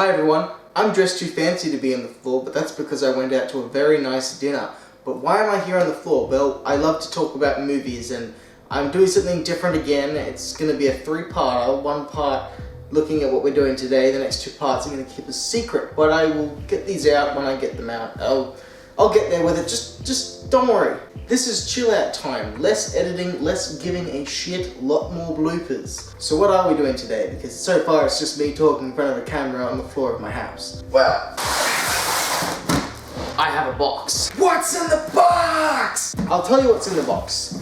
Hi everyone, I'm dressed too fancy to be on the floor, but that's because I went out to a very nice dinner. But why am I here on the floor? Well, I love to talk about movies and I'm doing something different again. It's going to be a three-parter. One part looking at what we're doing today, the next two parts I'm going to keep a secret, but I will get these out when I get them out. I'll get there with it, just don't worry. This is chill out time, less editing, less giving a shit, lot more bloopers. So what are we doing today? Because so far it's just me talking in front of a camera on the floor of my house. Well, I have a box. What's in the box? I'll tell you what's in the box.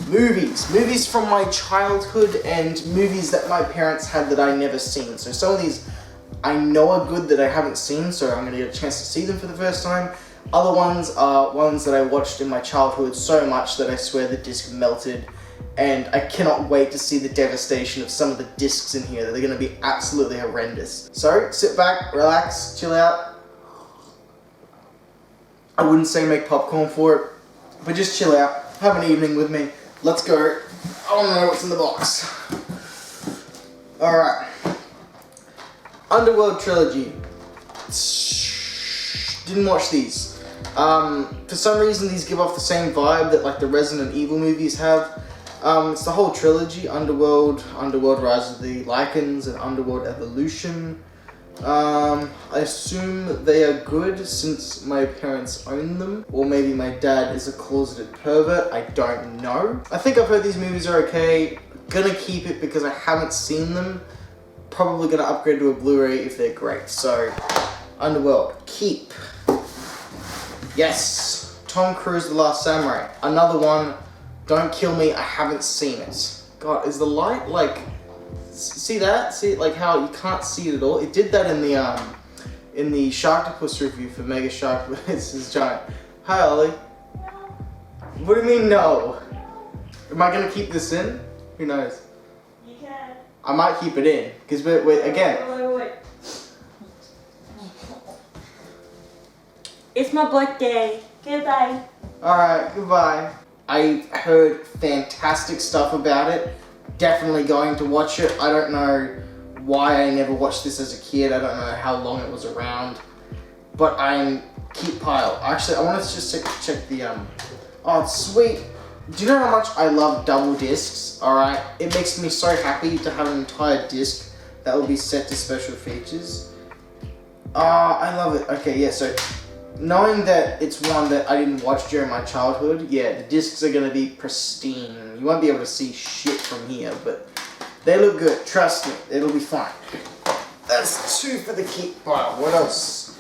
Movies from my childhood and movies that my parents had that I never seen. So some of these I know are good that I haven't seen, so I'm gonna get a chance to see them for the first time. Other ones are ones that I watched in my childhood so much that I swear the disc melted, and I cannot wait to see the devastation of some of the discs in here. They're gonna be absolutely horrendous. So sit back, relax, chill out. I wouldn't say make popcorn for it, but just chill out, have an evening with me. Let's go. I wanna know what's in the box. Alright. Underworld Trilogy. Didn't watch these. For some reason these give off the same vibe that like the Resident Evil movies have. It's the whole trilogy, Underworld, Underworld Rise of the Lycans, and Underworld Evolution. I assume they are good since my parents own them, or maybe my dad is a closeted pervert, I don't know. I think I've heard these movies are okay, gonna keep it because I haven't seen them. Probably gonna upgrade to a Blu-ray if they're great, so Underworld, keep. Yes, Tom Cruise, The Last Samurai. Another one, don't kill me, I haven't seen it. God, is the light like, see that? See like how you can't see it at all? It did that in the Sharktopus review for Mega Shark, this is giant. Hi Ollie. What do you mean no? Am I gonna keep this in? Who knows? You can. I might keep it in, because we're again. Wait. It's my birthday. Goodbye. Alright, goodbye. I heard fantastic stuff about it. Definitely going to watch it. I don't know why I never watched this as a kid. I don't know how long it was around. But keep pile. Actually, I want to just check the oh, it's sweet. Do you know how much I love double discs? Alright. It makes me so happy to have an entire disc that will be set to special features. I love it. Okay, yeah, so knowing that it's one that I didn't watch during my childhood, yeah, the discs are gonna be pristine. You won't be able to see shit from here, but they look good. Trust me, it'll be fine. That's two for the keep pile. What else?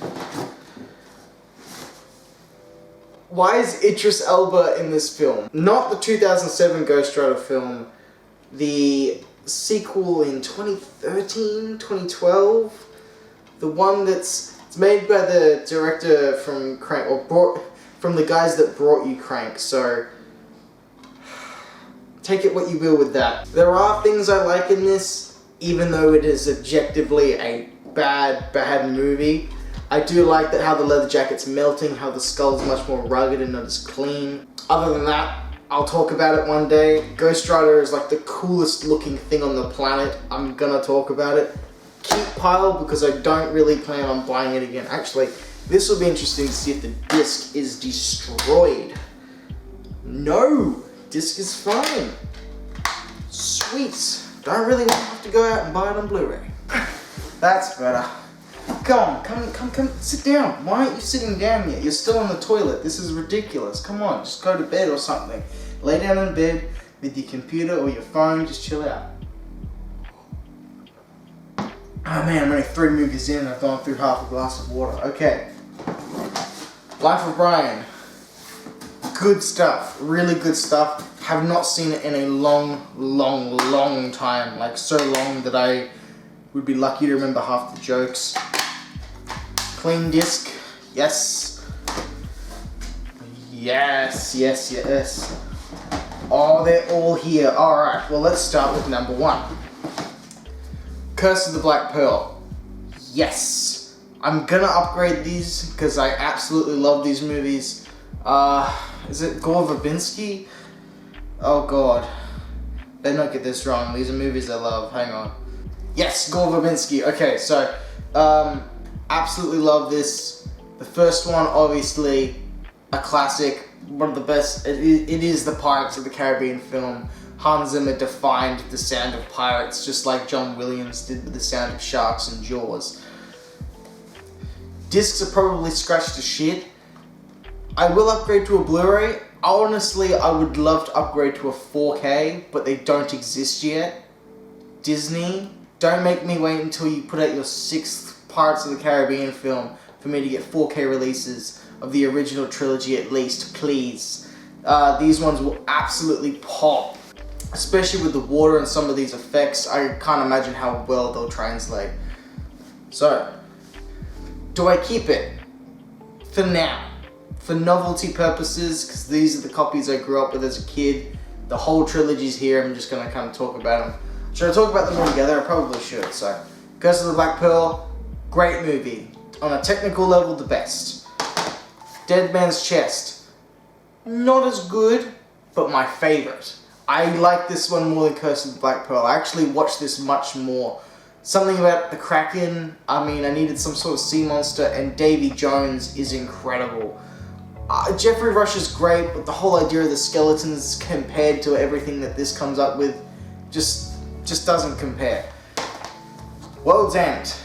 Why is Idris Elba in this film? Not the 2007 Ghost Rider film, the sequel in 2013, 2012, the one that's made by the director from Crank, or from the guys that brought you Crank, so take it what you will with that. There are things I like in this, even though it is objectively a bad movie. I do like that how the leather jacket's melting, how the skull's much more rugged and not as clean. Other than that, I'll talk about it one day. Ghost Rider is like the coolest looking thing on the planet. I'm gonna talk about it. Keep pile because I don't really plan on buying it again. Actually, this will be interesting to see if the disc is destroyed. No, disc is fine. Sweet. Don't really want to have to go out and buy it on Blu-ray. That's better. Come, sit down. Why aren't you sitting down yet? You're still on the toilet. This is ridiculous. Come on, just go to bed or something. Lay down in bed with your computer or your phone, just chill out. Oh man, I'm only 3 movies in and I've gone through half a glass of water. Okay. Life of Brian. Good stuff. Really good stuff. Have not seen it in a long time. Like so long that I would be lucky to remember half the jokes. Clean disc. Yes. Yes. Oh, they're all here. Alright, well let's start with number 1. Curse of the Black Pearl. Yes. I'm gonna upgrade these because I absolutely love these movies. Is it Gore Verbinski? Oh god. Better not get this wrong. These are movies I love. Hang on. Yes, Gore Verbinski. Okay, so Absolutely love this. The first one, obviously, a classic, one of the best. It is the Pirates of the Caribbean film. Hans Zimmer defined the sound of pirates, just like John Williams did with the sound of sharks and Jaws. Discs are probably scratched to shit. I will upgrade to a Blu-ray. Honestly, I would love to upgrade to a 4K, but they don't exist yet. Disney, don't make me wait until you put out your 6th Pirates of the Caribbean film for me to get 4K releases of the original trilogy at least, please. These ones will absolutely pop, especially with the water and some of these effects. I can't imagine how well they'll translate. So, do I keep it? For now. For novelty purposes, because these are the copies I grew up with as a kid. The whole trilogy's here, I'm just going to kind of talk about them. Should I talk about them all together? I probably should. So, Curse of the Black Pearl, great movie. On a technical level, the best. Dead Man's Chest, not as good, but my favorite. I like this one more than Curse of the Black Pearl. I actually watched this much more. Something about the Kraken, I needed some sort of sea monster, and Davy Jones is incredible. Jeffrey Rush is great, but the whole idea of the skeletons compared to everything that this comes up with just doesn't compare. World's End.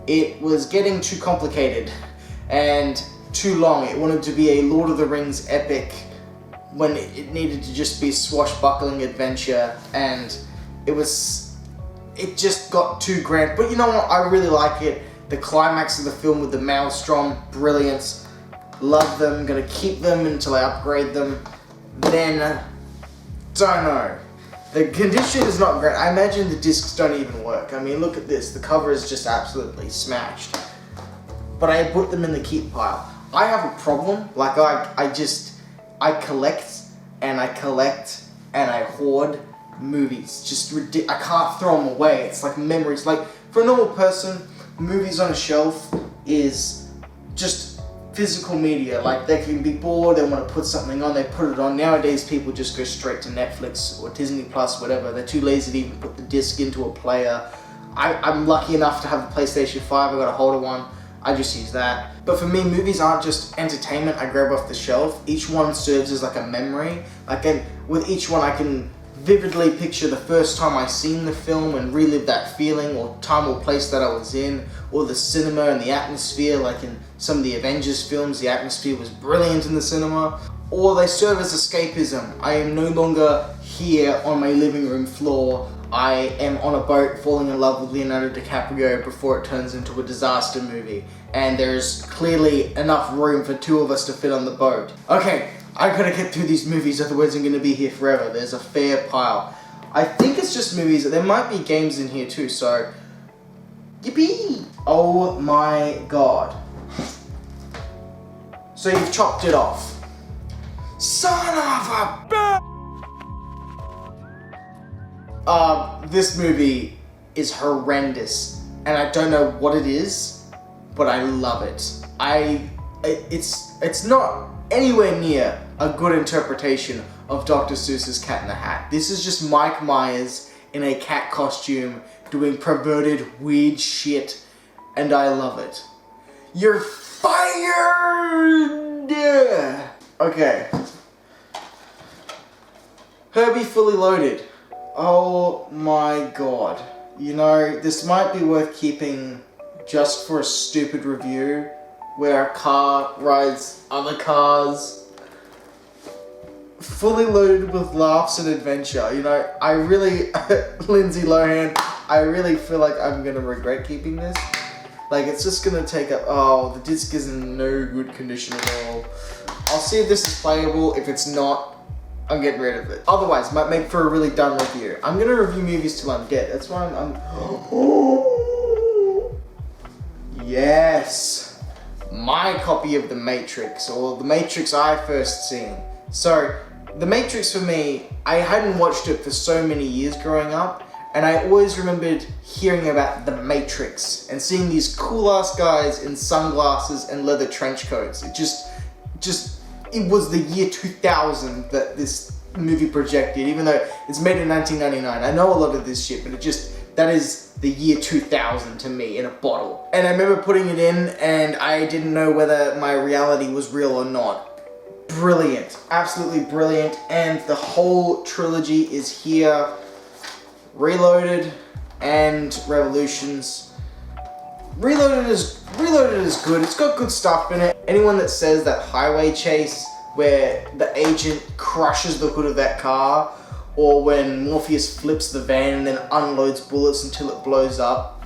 It was getting too complicated and too long. It wanted to be a Lord of the Rings epic when it needed to just be swashbuckling adventure, and it just got too grand. But you know what? I really like it. The climax of the film with the Maelstrom, brilliant. Love them, gonna keep them until I upgrade them. Then, don't know. The condition is not great. I imagine the discs don't even work. Look at this. The cover is just absolutely smashed. But I put them in the keep pile. I have a problem. Like, I collect and I hoard movies. I can't throw them away. It's like memories. Like, for a normal person, movies on a shelf is just physical media. Like, they can be bored, they want to put something on, they put it on. Nowadays, people just go straight to Netflix or Disney Plus, whatever. They're too lazy to even put the disc into a player. I'm lucky enough to have a PlayStation 5, I got a hold of one. I just use that. But for me, movies aren't just entertainment I grab off the shelf. Each one serves as like a memory. With each one I can vividly picture the first time I seen the film and relive that feeling, or time or place that I was in, or the cinema and the atmosphere. Like in some of the Avengers films, the atmosphere was brilliant in the cinema. Or they serve as escapism. I am no longer here on my living room floor. I am on a boat falling in love with Leonardo DiCaprio before it turns into a disaster movie. And there's clearly enough room for 2 of us to fit on the boat. Okay, I gotta get through these movies, otherwise I'm gonna be here forever. There's a fair pile. I think it's just movies. There might be games in here too, so... Yippee! Oh my god. So you've chopped it off. Son of a... This movie is horrendous, and I don't know what it is, but I love it. It's not anywhere near a good interpretation of Dr. Seuss's Cat in the Hat. This is just Mike Myers in a cat costume doing perverted, weird shit, and I love it. You're fired! Okay. Herbie Fully Loaded. Oh my god. You know, this might be worth keeping just for a stupid review where a car rides other cars. Fully loaded with laughs and adventure. You know, I really, Lindsay Lohan, I really feel like I'm gonna regret keeping this. Like, it's just gonna take up, oh, the disc is in no good condition at all. I'll see if this is playable. If it's not, I'm getting rid of it. Otherwise, might make for a really dumb review. I'm gonna review movies till I'm dead. That's why I'm Yes! My copy of The Matrix, or The Matrix I first seen. So, The Matrix for me, I hadn't watched it for so many years growing up, and I always remembered hearing about The Matrix and seeing these cool ass guys in sunglasses and leather trench coats. It was the year 2000 that this movie projected, even though it's made in 1999. I know a lot of this shit, but that is the year 2000 to me in a bottle. And I remember putting it in and I didn't know whether my reality was real or not. Brilliant, absolutely brilliant. And the whole trilogy is here. Reloaded and Revolutions. Reloaded is good. It's got good stuff in it. Anyone that says that highway chase where the agent crushes the hood of that car, or when Morpheus flips the van and then unloads bullets until it blows up,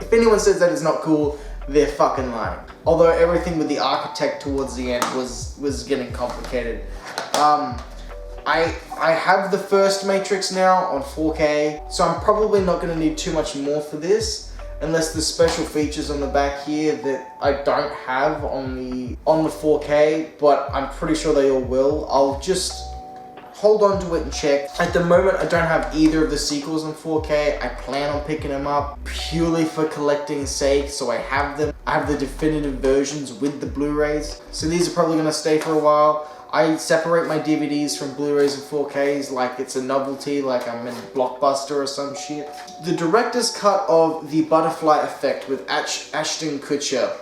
if anyone says that is not cool, they're fucking lying. Although everything with the architect towards the end was getting complicated. I have the first Matrix now on 4K, so I'm probably not going to need too much more for this, unless there's special features on the back here that I don't have on the 4K, but I'm pretty sure they all will. I'll just hold on to it and check. At the moment, I don't have either of the sequels in 4K. I plan on picking them up purely for collecting's sake, so I have them. I have the definitive versions with the Blu-rays, so these are probably going to stay for a while. I separate my DVDs from Blu-rays and 4Ks like it's a novelty, like I'm in Blockbuster or some shit. The director's cut of The Butterfly Effect with Ashton Kutcher.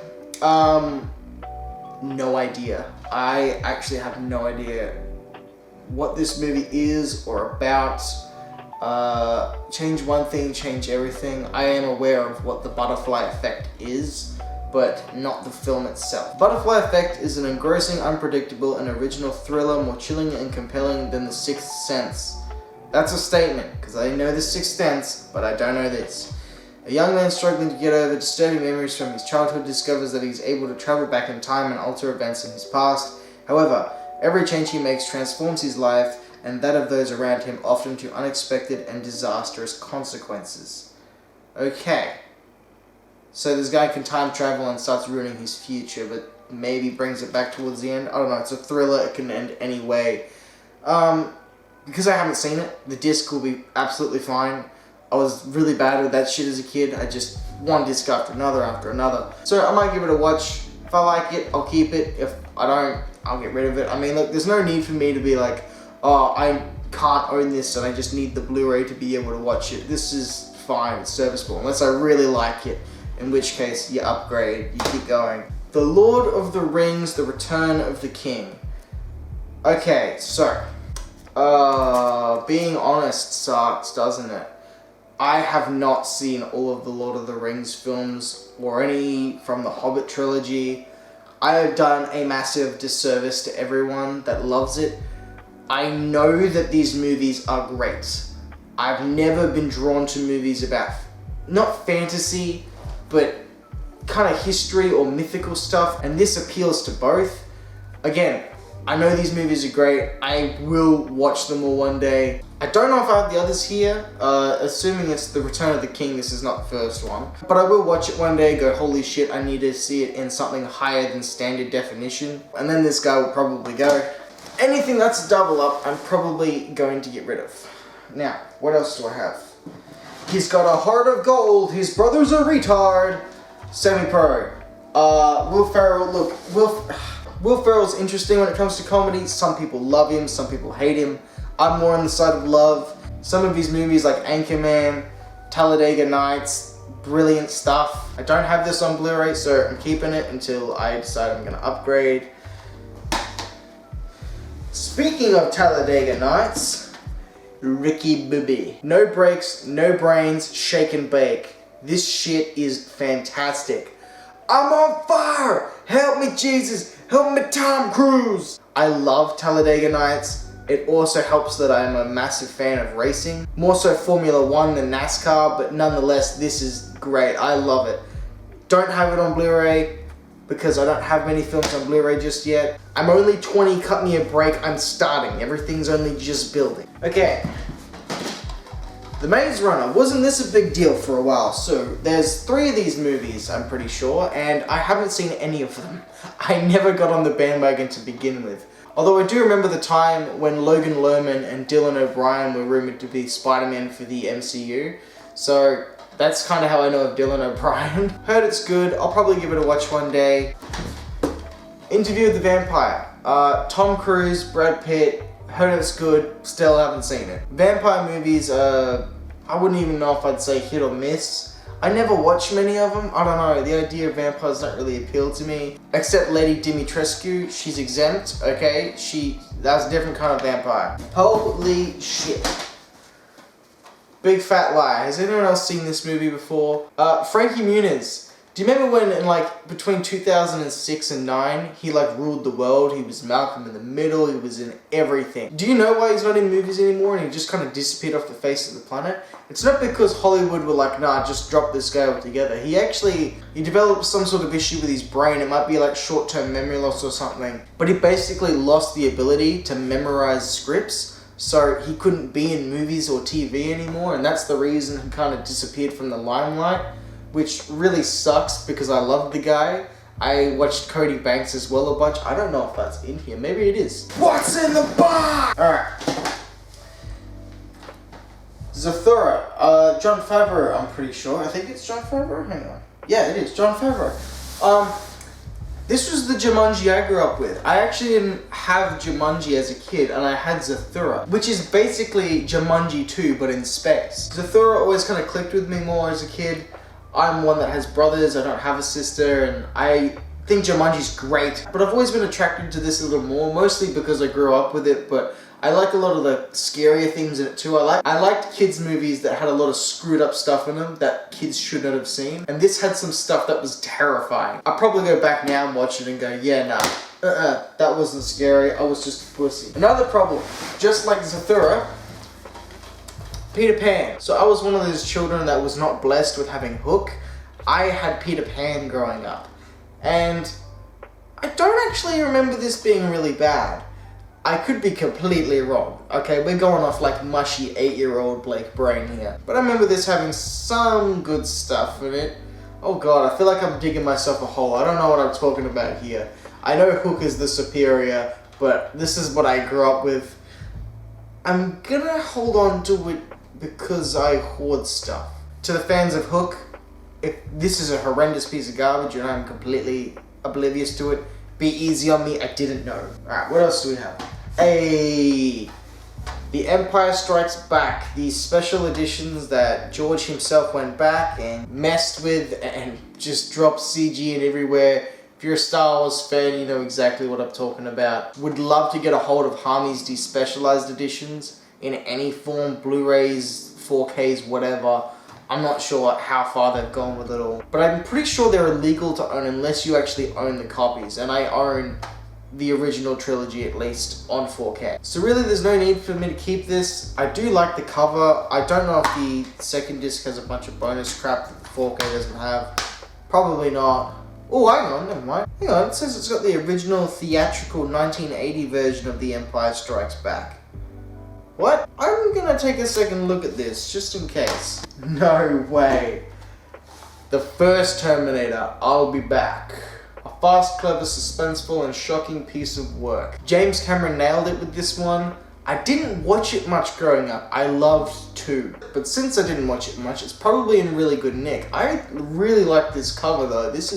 No idea. I actually have no idea what this movie is or about. Change one thing, change everything. I am aware of what The Butterfly Effect is, but not the film itself. Butterfly Effect is an engrossing, unpredictable, and original thriller more chilling and compelling than The Sixth Sense. That's a statement, because I know The Sixth Sense, but I don't know this. A young man struggling to get over disturbing memories from his childhood discovers that he's able to travel back in time and alter events in his past. However, every change he makes transforms his life and that of those around him, often to unexpected and disastrous consequences. Okay. So this guy can time travel and starts ruining his future, but maybe brings it back towards the end. I don't know, it's a thriller, it can end any way. Because I haven't seen it, the disc will be absolutely fine. I was really bad with that shit as a kid. I just, one disc after another. So I might give it a watch. If I like it, I'll keep it. If I don't, I'll get rid of it. I mean, look, there's no need for me to be like, oh, I can't own this and I just need the Blu-ray to be able to watch it. This is fine, it's serviceable, unless I really like it. In which case, you upgrade, you keep going. The Lord of the Rings, The Return of the King. Okay, so, being honest sucks, doesn't it? I have not seen all of the Lord of the Rings films, or any from the Hobbit trilogy. I have done a massive disservice to everyone that loves it. I know that these movies are great. I've never been drawn to movies about, not fantasy, but kind of history or mythical stuff, and this appeals to both. Again, I know these movies are great. I will watch them all one day. I don't know if I have the others here, assuming it's The Return of the King, this is not the first one. But I will watch it one day, go, holy shit, I need to see it in something higher than standard definition. And then this guy will probably go. Anything that's double up, I'm probably going to get rid of. Now, what else do I have? He's got a heart of gold, his brother's a retard. Semi-pro. Will Ferrell, look, Will Ferrell's interesting when it comes to comedy. Some people love him, some people hate him. I'm more on the side of love. Some of his movies like Anchorman, Talladega Nights, brilliant stuff. I don't have this on Blu-ray, so I'm keeping it until I decide I'm gonna upgrade. Speaking of Talladega Nights, Ricky Bobby. No brakes, no brains, shake and bake. This shit is fantastic. I'm on fire! Help me, Jesus! Help me, Tom Cruise! I love Talladega Nights. It also helps that I'm a massive fan of racing. More so Formula 1 than NASCAR, but nonetheless, this is great. I love it. Don't have it on Blu-ray because I don't have many films on Blu-ray just yet. I'm only 20, cut me a break, I'm starting. Everything's only just building. Okay. The Maze Runner, wasn't this a big deal for a while? So there's 3 of these movies, I'm pretty sure, and I haven't seen any of them. I never got on the bandwagon to begin with. Although I do remember the time when Logan Lerman and Dylan O'Brien were rumored to be Spider-Man for the MCU. So that's kind of how I know of Dylan O'Brien. Heard it's good, I'll probably give it a watch one day. Interview with the Vampire. Tom Cruise, Brad Pitt, heard it's good, still haven't seen it. Vampire movies, I I wouldn't even know if I'd say hit or miss. I never watched many of them. I don't know, the idea of vampires don't really appeal to me. Except Lady Dimitrescu, she's exempt, okay? That's a different kind of vampire. Holy shit. Big fat lie. Has anyone else seen this movie before? Frankie Muniz. Do you remember when in like between 2006 and 9, he like ruled the world? He was Malcolm in the Middle, he was in everything. Do you know why he's not in movies anymore and he just kind of disappeared off the face of the planet? It's not because Hollywood were like, nah, just drop this guy altogether. He developed some sort of issue with his brain. It might be like short-term memory loss or something. But he basically lost the ability to memorize scripts. So he couldn't be in movies or TV anymore. And that's the reason he kind of disappeared from the limelight. Which really sucks because I love the guy. I watched Cody Banks as well a bunch. I don't know if that's in here. Maybe it is. What's in the box? Alright. Zathura. Jon Favreau, I'm pretty sure. I think it's Jon Favreau. Hang on. Yeah, it is. Jon Favreau. This was the Jumanji I grew up with. I actually didn't have Jumanji as a kid, and I had Zathura, which is basically Jumanji 2, but in space. Zathura always kind of clicked with me more as a kid. I'm one that has brothers, I don't have a sister, and I think Jumanji's great. But I've always been attracted to this a little more, mostly because I grew up with it, but I like a lot of the scarier things in it too. I liked kids' movies that had a lot of screwed up stuff in them that kids should not have seen. And this had some stuff that was terrifying. I'll probably go back now and watch it and go, yeah, nah, that wasn't scary, I was just a pussy. Another problem, just like Zathura, Peter Pan. So I was one of those children that was not blessed with having Hook. I had Peter Pan growing up. And I don't actually remember this being really bad. I could be completely wrong. Okay, we're going off like mushy 8-year-old Blake brain here. But I remember this having some good stuff in it. Oh god, I feel like I'm digging myself a hole. I don't know what I'm talking about here. I know Hook is the superior, but this is what I grew up with. I'm gonna hold on to it because I hoard stuff. To the fans of Hook, if this is a horrendous piece of garbage and I'm completely oblivious to it, be easy on me, I didn't know. Alright, what else do we have? The Empire Strikes Back, these special editions that George himself went back and messed with and just dropped CG in everywhere. If you're a Star Wars fan, you know exactly what I'm talking about. Would love to get a hold of Harmy's despecialized editions in any form, Blu-rays, 4Ks, whatever. I'm not sure how far they've gone with it all. But I'm pretty sure they're illegal to own unless you actually own the copies. And I own the original trilogy at least on 4K. So really there's no need for me to keep this. I do like the cover. I don't know if the second disc has a bunch of bonus crap that the 4K doesn't have. Probably not. Oh, hang on, never mind. Hang on, it says it's got the original theatrical 1980 version of The Empire Strikes Back. What? I'm gonna take a second look at this, just in case. No way. The first Terminator, I'll be back. A fast, clever, suspenseful, and shocking piece of work. James Cameron nailed it with this one. I didn't watch it much growing up. I loved 2. But since I didn't watch it much, it's probably in really good nick. I really like this cover though. This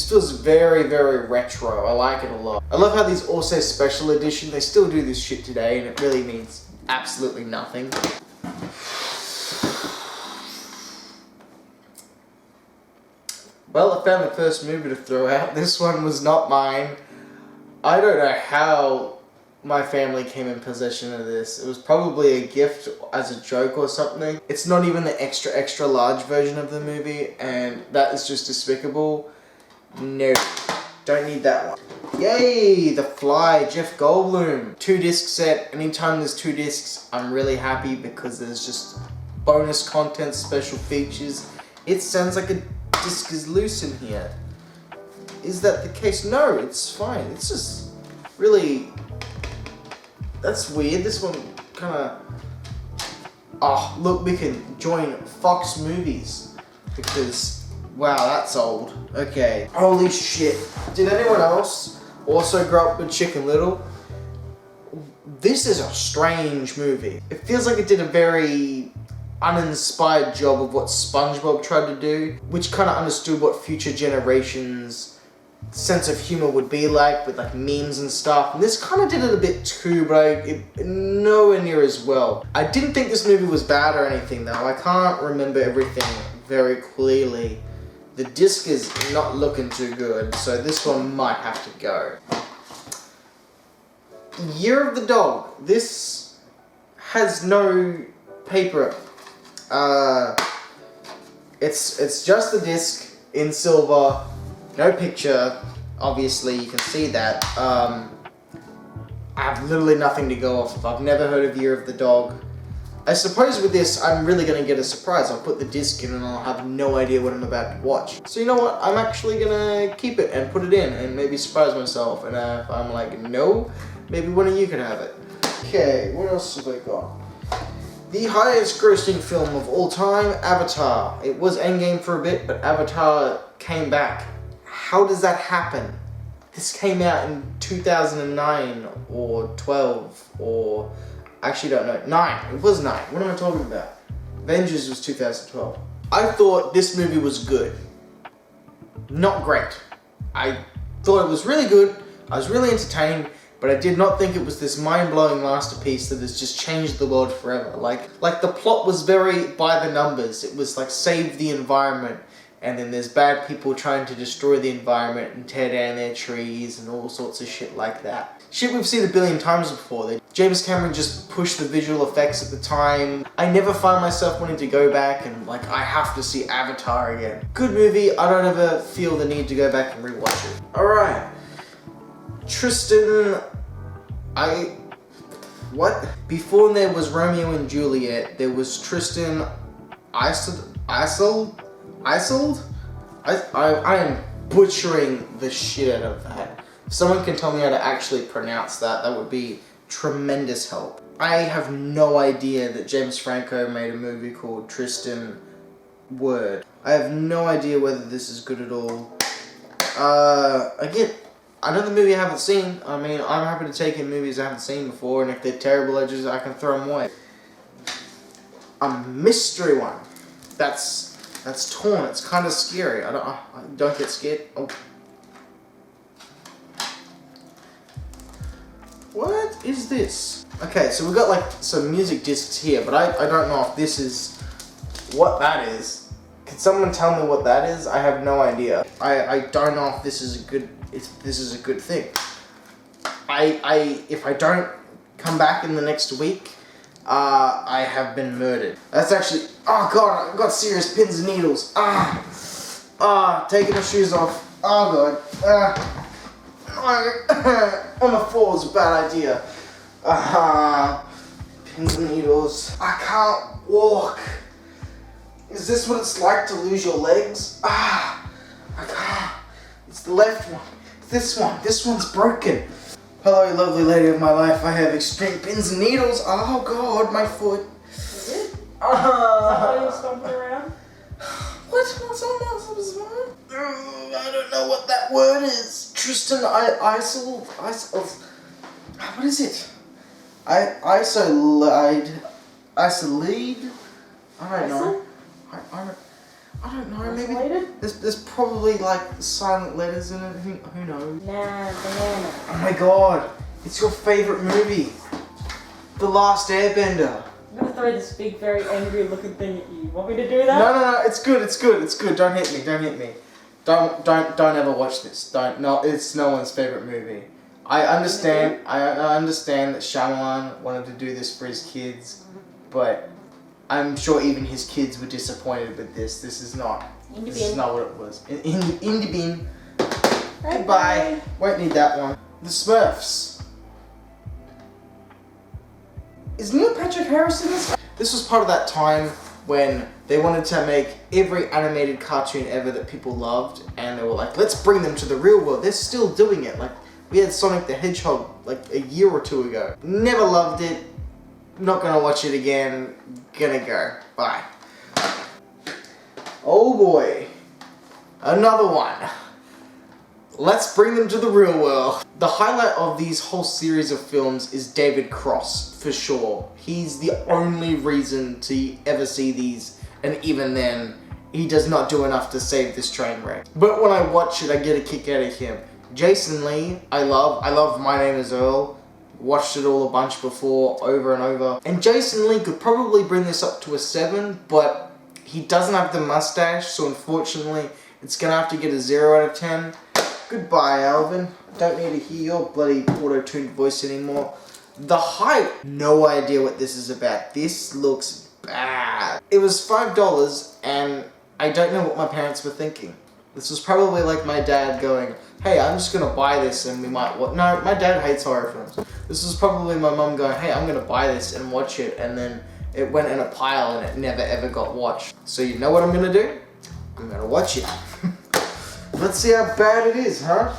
feels very, very retro. I like it a lot. I love how these all say special edition. They still do this shit today and it really means absolutely nothing. Well, I found the first movie to throw out. This one was not mine. I don't know how my family came in possession of this. It was probably a gift as a joke or something. It's not even the extra, extra large version of the movie, and that is just despicable. No, don't need that one. Yay, The Fly, Jeff Goldblum. 2-disc set. Anytime there's 2 discs, I'm really happy because there's just bonus content, special features. It sounds like a disc is loose in here. Is that the case? No, it's fine. It's just really... That's weird. This one kind of... Oh, look, we can join Fox Movies because... Wow, that's old. Okay. Holy shit. Did anyone else also grow up with Chicken Little? This is a strange movie. It feels like it did a very uninspired job of what SpongeBob tried to do, which kind of understood what future generations sense of humor would be like, with like memes and stuff. And this kind of did it a bit too, but nowhere near as well. I didn't think this movie was bad or anything though. I can't remember everything very clearly. The disc is not looking too good, so this one might have to go. Year of the Dog. This has no paper. It's just the disc in silver, no picture. Obviously, you can see that. I have literally nothing to go off of. I've never heard of Year of the Dog. I suppose with this, I'm really going to get a surprise. I'll put the disc in and I'll have no idea what I'm about to watch. So you know what? I'm actually going to keep it and put it in and maybe surprise myself. And if I'm like, no, maybe one of you can have it. Okay, what else have I got? The highest grossing film of all time, Avatar. It was Endgame for a bit, but Avatar came back. How does that happen? This came out in 2009 or 12 or... Actually, don't know. 9. It was 9. What am I talking about? Avengers was 2012. I thought this movie was good. Not great. I thought it was really good. I was really entertained, but I did not think it was this mind-blowing masterpiece that has just changed the world forever. Like the plot was very by the numbers. It was like save the environment, and then there's bad people trying to destroy the environment and tear down their trees and all sorts of shit like that. Shit we've seen a billion times before. James Cameron just pushed the visual effects at the time. I never find myself wanting to go back and like, I have to see Avatar again. Good movie, I don't ever feel the need to go back and rewatch it. Alright. Tristan... What? Before there was Romeo and Juliet, there was Tristan Isolde? I am butchering the shit out of that. If someone can tell me how to actually pronounce that, that would be tremendous help. I have no idea that James Franco made a movie called Tristan Word. I have no idea whether this is good at all. Again, another movie I haven't seen. I mean, I'm happy to take in movies I haven't seen before, and if they're terrible, I can throw them away. A mystery one. That's torn. It's kind of scary. I don't get scared. Oh. What is this? Okay, so we've got like some music discs here, but I don't know if this is what that is. Can someone tell me what that is? I have no idea. I don't know if this is a good thing. If I don't come back in the next week, I have been murdered. That's actually, oh god, I've got serious pins and needles. Taking my shoes off. Oh god. On the floor is a bad idea. Pins and needles. I can't walk. Is this what it's like to lose your legs? I can't. It's the left one. It's this one. This one's broken. Hello, lovely lady of my life. I have extreme pins and needles. Oh god, my foot. Is it? Is that why you're stomping around? What's on that? I don't know what that word is. Tristan Isolde. What is it? Isolide. I don't know. I don't know. Maybe there's probably like silent letters in it. Who knows? Nah, banana. Oh my god! It's your favorite movie, The Last Airbender. I'm gonna throw this big, very angry looking thing at you. Want me to do that? No. It's good. Don't hit me. Don't ever watch this. It's no one's favorite movie. I understand that Shyamalan wanted to do this for his kids, but I'm sure even his kids were disappointed with this. This is not what it was. In the bin. Goodbye. Won't need that one. The Smurfs. Is Neil Patrick Harris in this? This was part of that time when they wanted to make every animated cartoon ever that people loved, and they were like, let's bring them to the real world. They're still doing it. Like, we had Sonic the Hedgehog like a year or two ago. Never loved it. Not gonna watch it again. Gonna go. Bye. Oh boy. Another one. Let's bring them to the real world. The highlight of these whole series of films is David Cross, for sure. He's the only reason to ever see these, and even then, he does not do enough to save this train wreck. But when I watch it, I get a kick out of him. Jason Lee, I love My Name is Earl. Watched it all a bunch before, over and over. And Jason Lee could probably bring this up to a 7, but he doesn't have the mustache, so unfortunately, it's gonna have to get a 0 out of 10. Goodbye, Alvin. Don't need to hear your bloody auto-tuned voice anymore. The Hype. No idea what this is about. This looks bad. It was $5, and I don't know what my parents were thinking. This was probably like my dad going, hey, I'm just gonna buy this and we might watch. No, my dad hates horror films. This was probably my mum going, hey, I'm gonna buy this and watch it, and then it went in a pile and it never ever got watched. So you know what I'm gonna do? I'm gonna watch it. Let's see how bad it is, huh?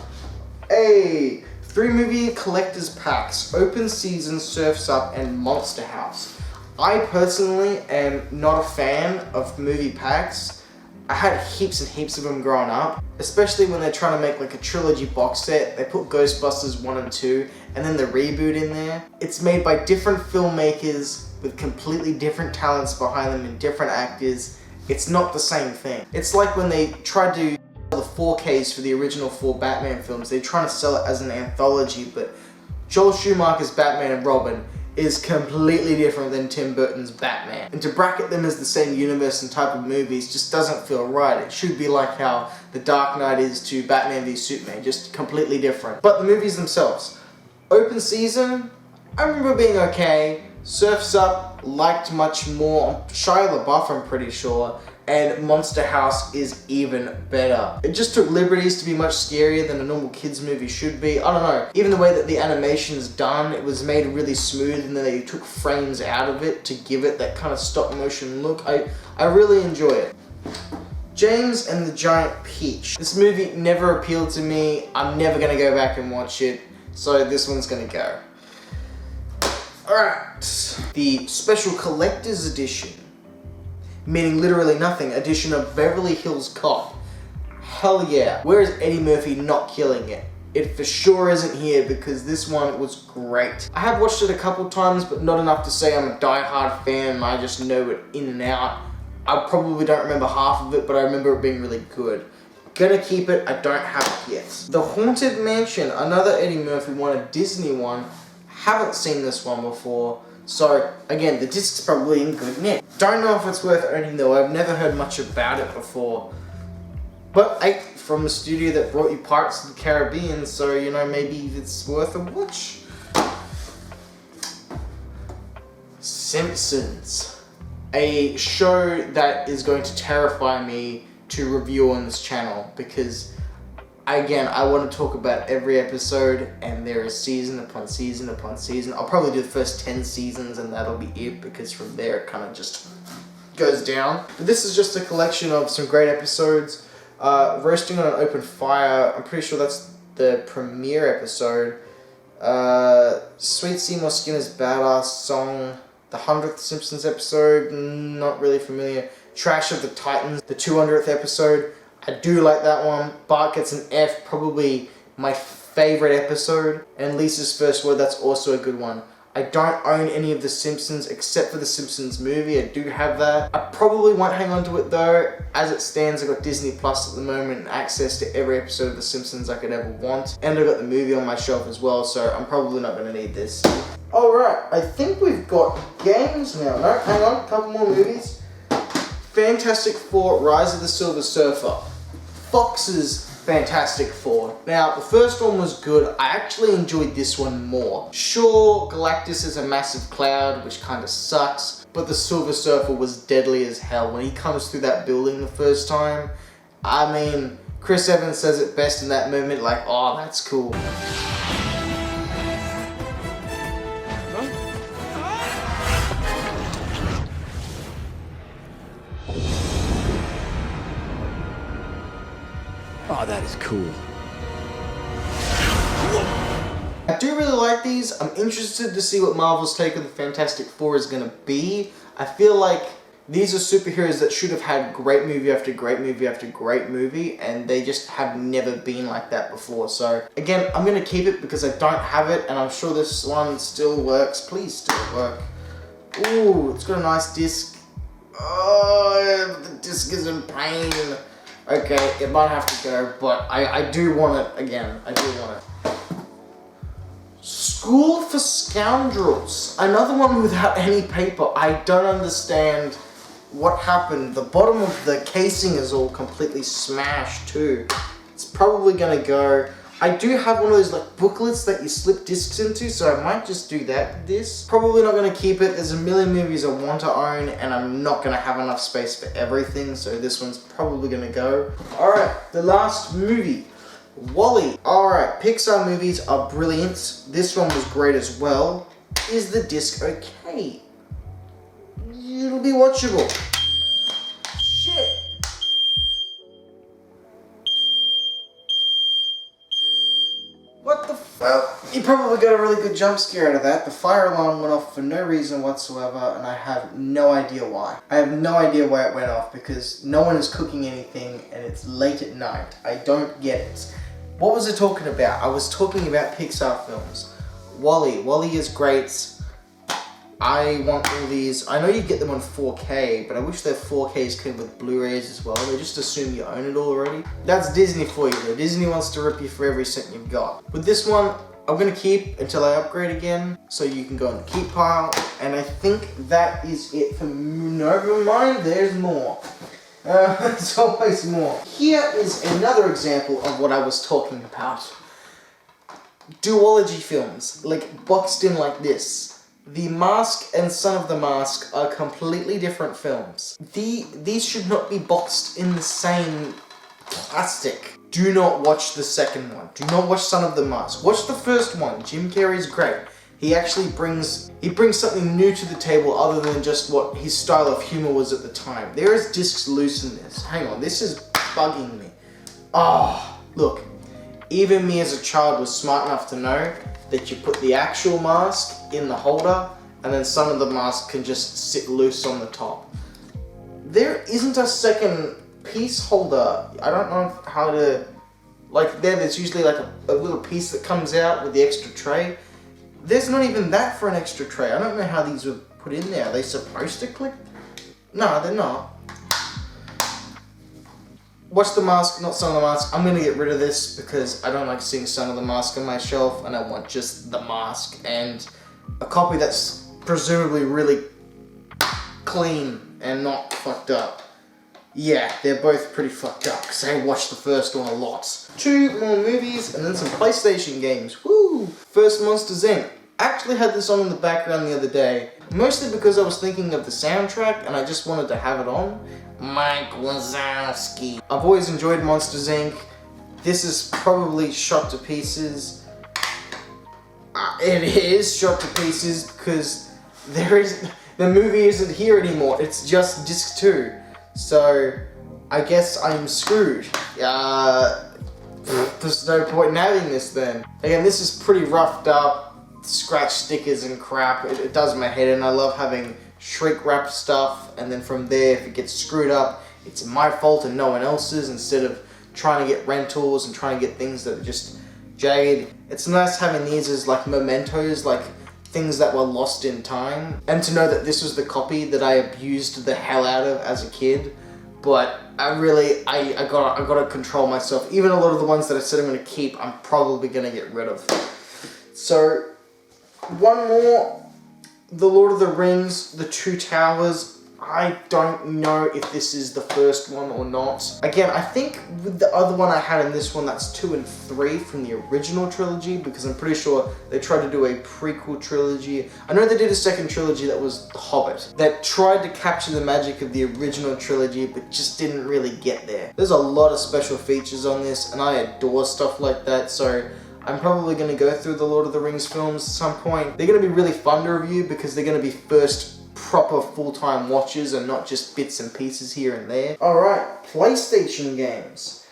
Hey, 3 movie collector's packs, Open Season, Surf's Up, and Monster House. I personally am not a fan of movie packs. I had heaps and heaps of them growing up, especially when they're trying to make like a trilogy box set. They put Ghostbusters 1 and 2 and then the reboot in there. It's made by different filmmakers with completely different talents behind them and different actors. It's not the same thing. It's like when they tried to sell the 4Ks for the original 4 Batman films. They're trying to sell it as an anthology, but Joel Schumacher's Batman and Robin is completely different than Tim Burton's Batman. And to bracket them as the same universe and type of movies just doesn't feel right. It should be like how The Dark Knight is to Batman v Superman, just completely different. But the movies themselves. Open Season, I remember being okay. Surf's Up, liked much more. Shia LaBeouf, I'm pretty sure. And Monster House is even better. It just took liberties to be much scarier than a normal kids movie should be. I don't know. Even the way that the animation's done, it was made really smooth, and then they took frames out of it to give it that kind of stop motion look. I really enjoy it. James and the Giant Peach. This movie never appealed to me. I'm never gonna go back and watch it, so this one's gonna go. Alright. The Special Collector's Edition. Meaning literally nothing, edition of Beverly Hills Cop. Hell yeah. Where is Eddie Murphy not killing it? It for sure isn't here, because this one was great. I have watched it a couple times, but not enough to say I'm a die-hard fan and I just know it in and out. I probably don't remember half of it, but I remember it being really good. Gonna keep it, I don't have it yet. The Haunted Mansion, another Eddie Murphy one, a Disney one. Haven't seen this one before. So, again, the disc's probably in good nick. Don't know if it's worth owning though, I've never heard much about it before. But from the studio that brought you Pirates of the Caribbean, so, you know, maybe it's worth a watch. Simpsons. A show that is going to terrify me to review on this channel, because again, I want to talk about every episode, and there is season upon season upon season. I'll probably do the first 10 seasons and that'll be it, because from there it kind of just goes down. But this is just a collection of some great episodes. Roasting on an Open Fire, I'm pretty sure that's the premiere episode. Sweet Seymour Skinner's Badass Song, the 100th Simpsons episode, not really familiar. Trash of the Titans, the 200th episode. I do like that one. Bart gets an F, probably my favorite episode. And Lisa's First Word, that's also a good one. I don't own any of The Simpsons except for The Simpsons movie. I do have that. I probably won't hang on to it though. As it stands, I've got Disney Plus at the moment and access to every episode of The Simpsons I could ever want. And I've got the movie on my shelf as well, so I'm probably not going to need this. Alright, I think we've got games now. No, hang on, a couple more movies. Fantastic Four, Rise of the Silver Surfer. Fox's Fantastic Four. Now, the first one was good. I actually enjoyed this one more. Sure, Galactus is a massive cloud, which kind of sucks, but the Silver Surfer was deadly as hell. When he comes through that building the first time, I mean, Chris Evans says it best in that moment, like, oh, that's cool. Oh, that is cool. I do really like these. I'm interested to see what Marvel's take on the Fantastic Four is going to be. I feel like these are superheroes that should have had great movie after great movie after great movie, and they just have never been like that before. So, again, I'm going to keep it because I don't have it, and I'm sure this one still works. Please still work. Ooh, it's got a nice disc. Oh, the disc is in pain. Okay, it might have to go, but I do want it again. I do want it. School for Scoundrels. Another one without any paper. I don't understand what happened. The bottom of the casing is all completely smashed too. It's probably gonna go. I do have one of those like booklets that you slip discs into, so I might just do that with this. Probably not gonna keep it. There's a million movies I want to own, and I'm not gonna have enough space for everything, so this one's probably gonna go. Alright, the last movie. WALL-E. Alright, Pixar movies are brilliant. This one was great as well. Is the disc okay? It'll be watchable. Shit. What the well, you probably got a really good jump scare out of that. The fire alarm went off for no reason whatsoever, and I have no idea why. I have no idea why it went off, because no one is cooking anything, and it's late at night. I don't get it. What was I talking about? I was talking about Pixar films. WALL-E. WALL-E is great. I want all these. I know you get them on 4K, but I wish their 4Ks came with Blu-rays as well. They just assume you own it already. That's Disney for you though. Disney wants to rip you for every cent you've got. With this one, I'm gonna keep until I upgrade again, so you can go in the keep pile. And I think that is it for me. Never mind, there's more. There's always more. Here is another example of what I was talking about. Duology films, like boxed in like this. The Mask and Son of the Mask are completely different films. These should not be boxed in the same plastic. Do not watch the second one. Do not watch Son of the Mask. Watch the first one. Jim Carrey's great. He actually brings something new to the table other than just what his style of humor was at the time. There is discs loose in this. Hang on, this is bugging me. Oh, look. Even me as a child was smart enough to know that you put the actual mask in the holder, and then Son of the Mask can just sit loose on the top. There isn't a second piece holder. I don't know how to, like there's usually like a little piece that comes out with the extra tray. There's not even that for an extra tray. I don't know how these were put in there. Are they supposed to click? No, they're not. Watch the Mask, not Son of the Mask. I'm gonna get rid of this because I don't like seeing Son of the Mask on my shelf, and I want just the Mask and a copy that's presumably really clean and not fucked up. Yeah, they're both pretty fucked up because I watched the first one a lot. 2 more movies and then some PlayStation games. Woo! First, Monsters Inc. Actually had this on in the background the other day, mostly because I was thinking of the soundtrack and I just wanted to have it on. Mike Wazowski. I've always enjoyed Monsters Inc. This is probably shot to pieces. It is shot to pieces because the movie isn't here anymore. It's just disc 2. So I guess I'm screwed. There's no point in having this then. Again, this is pretty roughed up, scratch stickers and crap. It does my head in. I love having shrink wrap stuff, and then from there, if it gets screwed up, it's my fault and no one else's, instead of trying to get rentals and trying to get things that are just jagged. It's nice having these as like mementos, like things that were lost in time, and to know that this was the copy that I abused the hell out of as a kid. But I gotta control myself. Even a lot of the ones that I said I'm gonna keep, I'm probably gonna get rid of. So, one more. The Lord of the Rings, The Two Towers. I don't know if this is the first one or not. Again, I think with the other one I had in this one, that's 2 and 3 from the original trilogy, because I'm pretty sure they tried to do a prequel trilogy. I know they did a second trilogy that was The Hobbit, that tried to capture the magic of the original trilogy, but just didn't really get there. There's a lot of special features on this, and I adore stuff like that, so I'm probably going to go through the Lord of the Rings films at some point. They're going to be really fun to review because they're going to be first proper full-time watches and not just bits and pieces here and there. Alright, PlayStation games.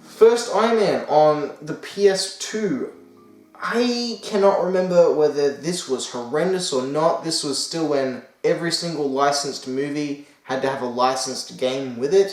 First Iron Man on the PS2. I cannot remember whether this was horrendous or not. This was still when every single licensed movie had to have a licensed game with it.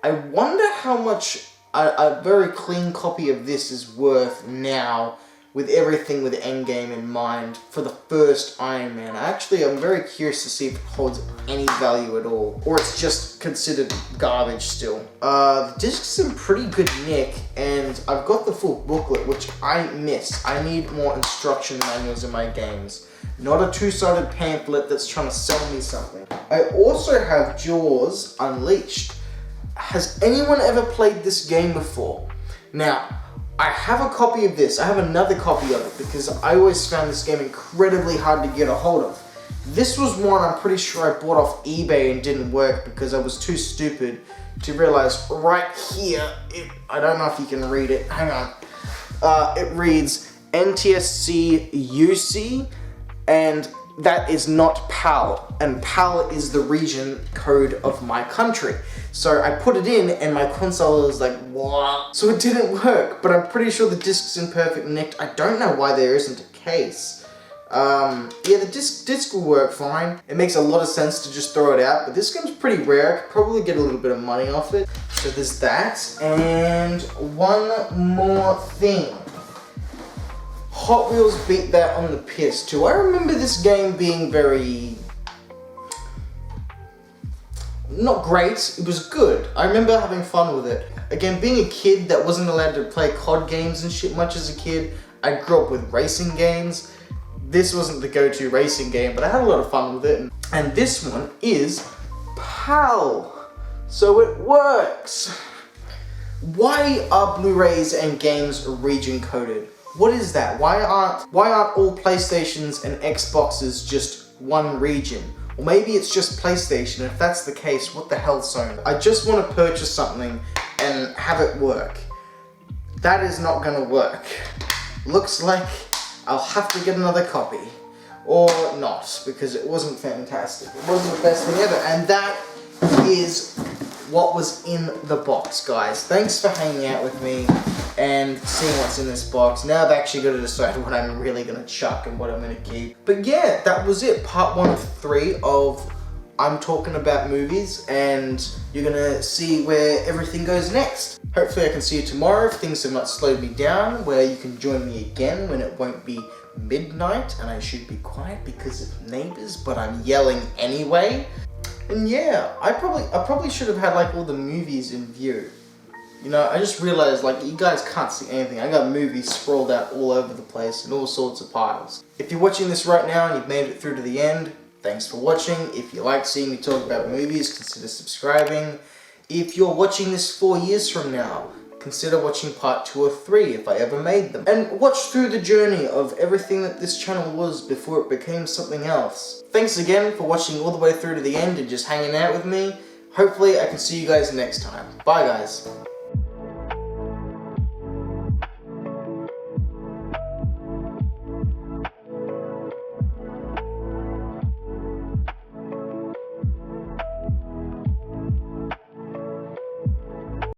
I wonder how much a very clean copy of this is worth now, with everything with Endgame in mind for the first Iron Man. I'm very curious to see if it holds any value at all, or it's just considered garbage still. The disc's in pretty good nick, and I've got the full booklet, which I miss. I need more instruction manuals in my games, not a two-sided pamphlet that's trying to sell me something. I also have Jaws Unleashed. Has anyone ever played this game before? Now, I have a copy of this. I have another copy of it because I always found this game incredibly hard to get a hold of. This was one I'm pretty sure I bought off eBay and didn't work because I was too stupid to realize right here, I don't know if you can read it, hang on. It reads NTSC UC, and that is not PAL, and PAL is the region code of my country. So I put it in and my console was like, what? So it didn't work, but I'm pretty sure the disc's in perfect nick. I don't know why there isn't a case. Yeah, the disc will work fine. It makes a lot of sense to just throw it out, but this game's pretty rare. I could probably get a little bit of money off it. So there's that, and one more thing. Hot Wheels beat that on the piss too. I remember this game being very... not great, it was good. I remember having fun with it. Again, being a kid that wasn't allowed to play COD games and shit much as a kid, I grew up with racing games. This wasn't the go-to racing game, but I had a lot of fun with it. And this one is PAL, so it works. Why are Blu-rays and games region coded? What is that? Why aren't all PlayStations and Xboxes just one region? Or maybe it's just PlayStation. If that's the case, what the hell, Sony? I just want to purchase something and have it work. That is not gonna work. Looks like I'll have to get another copy. Or not, because it wasn't fantastic. It wasn't the best thing ever. And that is what was in the box, guys. Thanks for hanging out with me and seeing what's in this box. Now I've actually got to decide what I'm really going to chuck and what I'm going to keep. But yeah, that was it. Part 1 of 3 of I'm talking about movies, and you're going to see where everything goes next. Hopefully I can see you tomorrow if things have not slowed me down, where you can join me again when it won't be midnight and I should be quiet because of neighbors, but I'm yelling anyway. And yeah, I probably should have had like all the movies in view. You know, I just realized like you guys can't see anything. I got movies sprawled out all over the place in all sorts of piles. If you're watching this right now and you've made it through to the end, thanks for watching. If you like seeing me talk about movies, consider subscribing. If you're watching this 4 years from now, consider watching part 2 or 3 if I ever made them. And watch through the journey of everything that this channel was before it became something else. Thanks again for watching all the way through to the end and just hanging out with me. Hopefully I can see you guys next time. Bye guys.